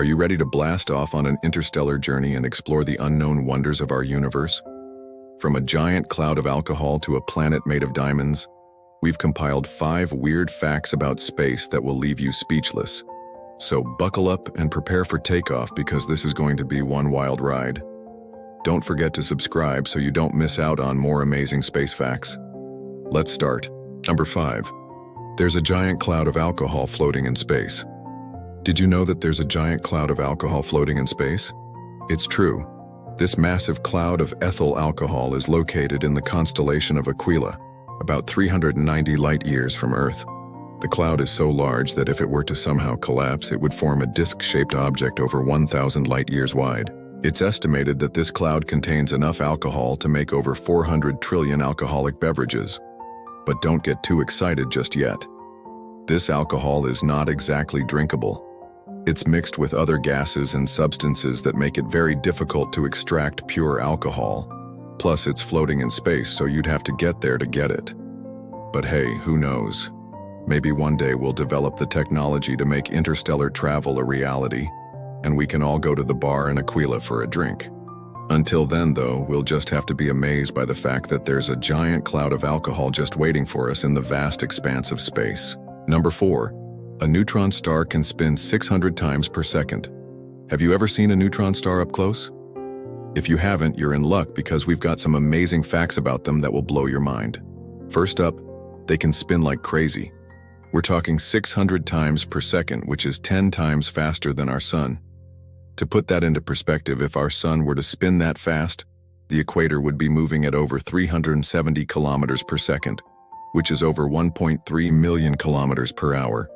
Are you ready to blast off on an interstellar journey and explore the unknown wonders of our universe? From a giant cloud of alcohol to a planet made of diamonds, we've compiled 5 weird facts about space that will leave you speechless. So buckle up and prepare for takeoff because this is going to be one wild ride. Don't forget to subscribe so you don't miss out on more amazing space facts. Let's start. Number 5. There's a giant cloud of alcohol floating in space. Did you know that there's a giant cloud of alcohol floating in space? It's true. This massive cloud of ethyl alcohol is located in the constellation of Aquila, about 390 light-years from Earth. The cloud is so large that if it were to somehow collapse, it would form a disc-shaped object over 1,000 light-years wide. It's estimated that this cloud contains enough alcohol to make over 400 trillion alcoholic beverages. But don't get too excited just yet. This alcohol is not exactly drinkable. It's mixed with other gases and substances that make it very difficult to extract pure alcohol. Plus, it's floating in space, so you'd have to get there to get it. But hey, who knows? Maybe one day we'll develop the technology to make interstellar travel a reality, and we can all go to the bar in Aquila for a drink. Until then, though, we'll just have to be amazed by the fact that there's a giant cloud of alcohol just waiting for us in the vast expanse of space. Number 4. A neutron star can spin 600 times per second. Have you ever seen a neutron star up close? If you haven't, you're in luck because we've got some amazing facts about them that will blow your mind. First up, they can spin like crazy. We're talking 600 times per second, which is 10 times faster than our sun. To put that into perspective, if our sun were to spin that fast, the equator would be moving at over 370 kilometers per second, which is over 1.3 million kilometers per hour.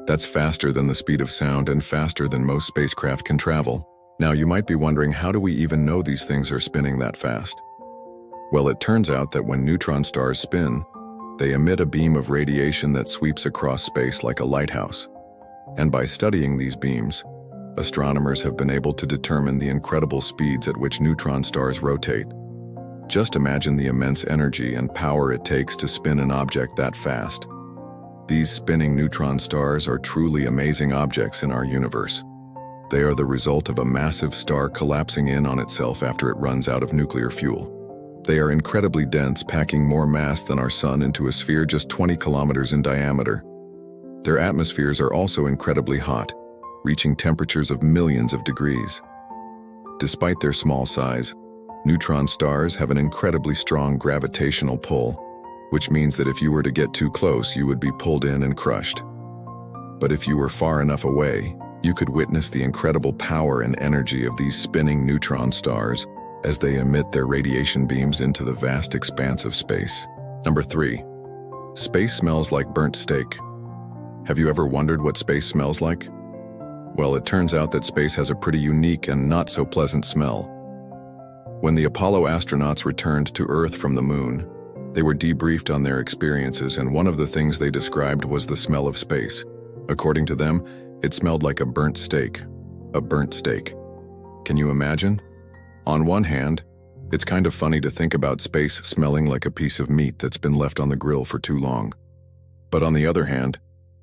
That's faster than the speed of sound and faster than most spacecraft can travel. Now, you might be wondering, how do we even know these things are spinning that fast? Well, it turns out that when neutron stars spin, they emit a beam of radiation that sweeps across space like a lighthouse. And by studying these beams, astronomers have been able to determine the incredible speeds at which neutron stars rotate. Just imagine the immense energy and power it takes to spin an object that fast. These spinning neutron stars are truly amazing objects in our universe. They are the result of a massive star collapsing in on itself after it runs out of nuclear fuel. They are incredibly dense, packing more mass than our sun into a sphere just 20 kilometers in diameter. Their atmospheres are also incredibly hot, reaching temperatures of millions of degrees. Despite their small size, neutron stars have an incredibly strong gravitational pull, which means that if you were to get too close, you would be pulled in and crushed. But if you were far enough away, you could witness the incredible power and energy of these spinning neutron stars as they emit their radiation beams into the vast expanse of space. Number 3. Space smells like burnt steak. Have you ever wondered what space smells like? Well, it turns out that space has a pretty unique and not so pleasant smell. When the Apollo astronauts returned to Earth from the moon, they were debriefed on their experiences, and one of the things they described was the smell of space. According to them, it smelled like a burnt steak. A burnt steak. Can you imagine? On one hand, it's kind of funny to think about space smelling like a piece of meat that's been left on the grill for too long. But on the other hand,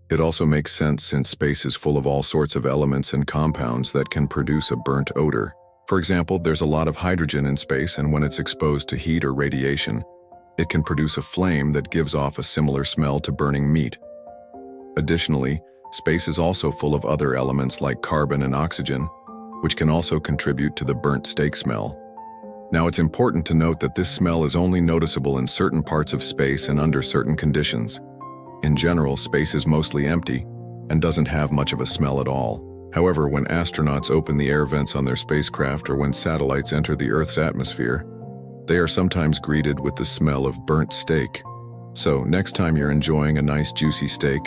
it also makes sense since space is full of all sorts of elements and compounds that can produce a burnt odor. For example, there's a lot of hydrogen in space, and when it's exposed to heat or radiation, it can produce a flame that gives off a similar smell to burning meat. Additionally, space is also full of other elements like carbon and oxygen, which can also contribute to the burnt steak smell. Now, it's important to note that this smell is only noticeable in certain parts of space and under certain conditions. In general, space is mostly empty and doesn't have much of a smell at all. However, when astronauts open the air vents on their spacecraft or when satellites enter the Earth's atmosphere, they are sometimes greeted with the smell of burnt steak. So, next time you're enjoying a nice juicy steak,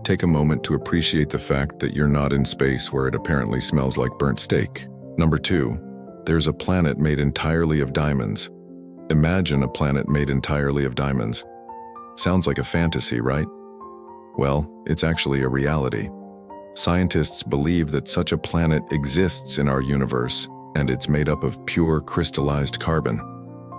take a moment to appreciate the fact that you're not in space where it apparently smells like burnt steak. Number 2. There's a planet made entirely of diamonds. Imagine a planet made entirely of diamonds. Sounds like a fantasy, right? Well, it's actually a reality. Scientists believe that such a planet exists in our universe, and it's made up of pure crystallized carbon.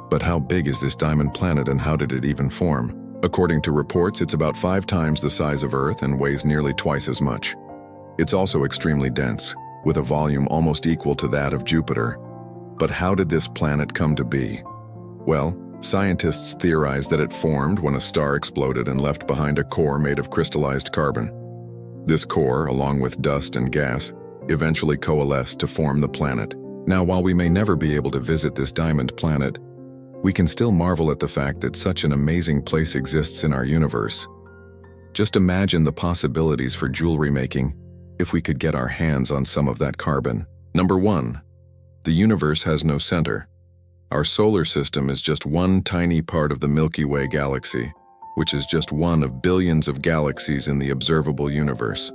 But how big is this diamond planet, and how did it even form? According to reports, it's about 5 times the size of Earth and weighs nearly twice as much. It's also extremely dense. with a volume almost equal to that of Jupiter. But how did this planet come to be? Well, scientists theorize that it formed when a star exploded and left behind a core made of crystallized carbon. This core, along with dust and gas, eventually coalesced to form the planet. Now, while we may never be able to visit this diamond planet, we can still marvel at the fact that such an amazing place exists in our universe. Just imagine the possibilities for jewelry making if we could get our hands on some of that carbon. Number 1. The universe has no center. Our solar system is just one tiny part of the Milky Way galaxy, which is just one of billions of galaxies in the observable universe.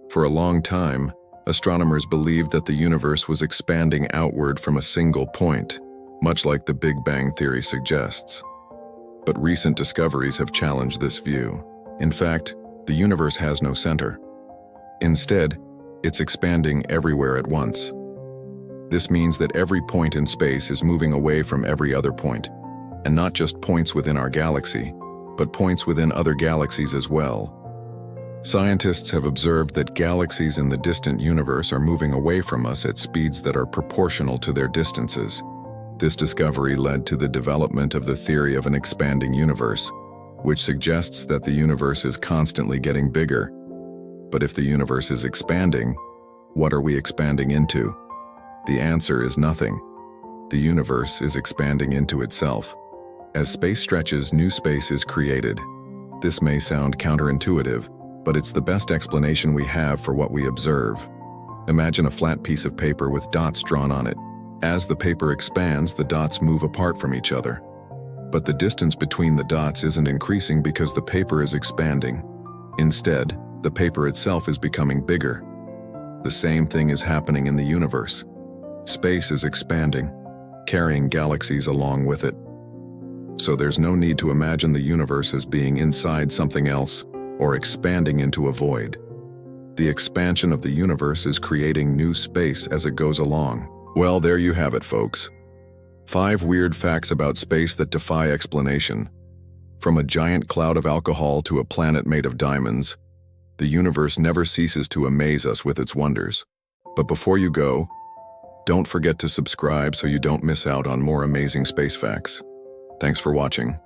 For a long time, astronomers believed that the universe was expanding outward from a single point, much like the Big Bang Theory suggests. But recent discoveries have challenged this view. In fact, the universe has no center. Instead, it's expanding everywhere at once. This means that every point in space is moving away from every other point, and not just points within our galaxy, but points within other galaxies as well. Scientists have observed that galaxies in the distant universe are moving away from us at speeds that are proportional to their distances. This discovery led to the development of the theory of an expanding universe, which suggests that the universe is constantly getting bigger. But if the universe is expanding, what are we expanding into? The answer is nothing. The universe is expanding into itself. As space stretches, new space is created. This may sound counterintuitive, but it's the best explanation we have for what we observe. Imagine a flat piece of paper with dots drawn on it. As the paper expands, the dots move apart from each other. But the distance between the dots isn't increasing because the paper is expanding. Instead, the paper itself is becoming bigger. The same thing is happening in the universe. Space is expanding, carrying galaxies along with it. So there's no need to imagine the universe as being inside something else or expanding into a void. The expansion of the universe is creating new space as it goes along. Well, there you have it, folks. 5 weird facts about space that defy explanation. From a giant cloud of alcohol to a planet made of diamonds, the universe never ceases to amaze us with its wonders. But before you go, don't forget to subscribe so you don't miss out on more amazing space facts. Thanks for watching.